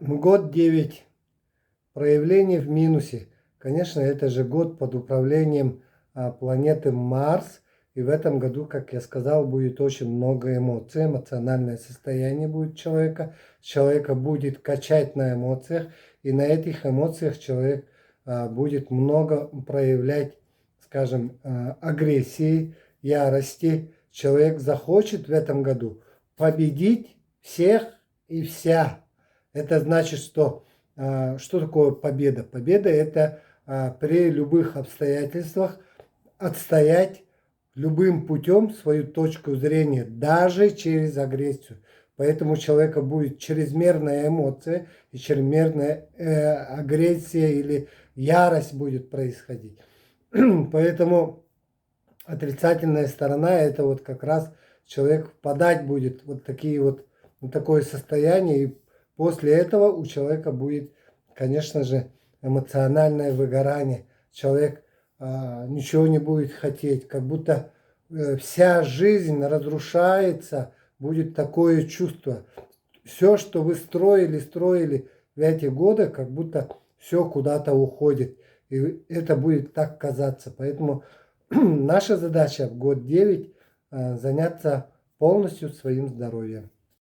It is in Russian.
Год 9 проявлений в минусе. Конечно, это же год под управлением планеты Марс. И в этом году, как я сказал, будет очень много эмоций. Эмоциональное состояние будет человека. Человека будет качать на эмоциях. И на этих эмоциях человек будет много проявлять, скажем, агрессии, ярости. Человек захочет в этом году победить всех и вся. Это значит, что такое победа? Победа – это при любых обстоятельствах отстоять любым путем свою точку зрения, даже через агрессию. Поэтому у человека будет чрезмерная эмоция и чрезмерная агрессия или ярость будет происходить. Поэтому отрицательная сторона – это вот как раз человек впадать будет вот такие вот, в такое состояние, и после этого у человека будет, конечно же, эмоциональное выгорание. Человек ничего не будет хотеть, как будто вся жизнь разрушается, будет такое чувство. Все, что вы строили в эти годы, как будто все куда-то уходит. И это будет так казаться. Поэтому наша задача в год 9 заняться полностью своим здоровьем.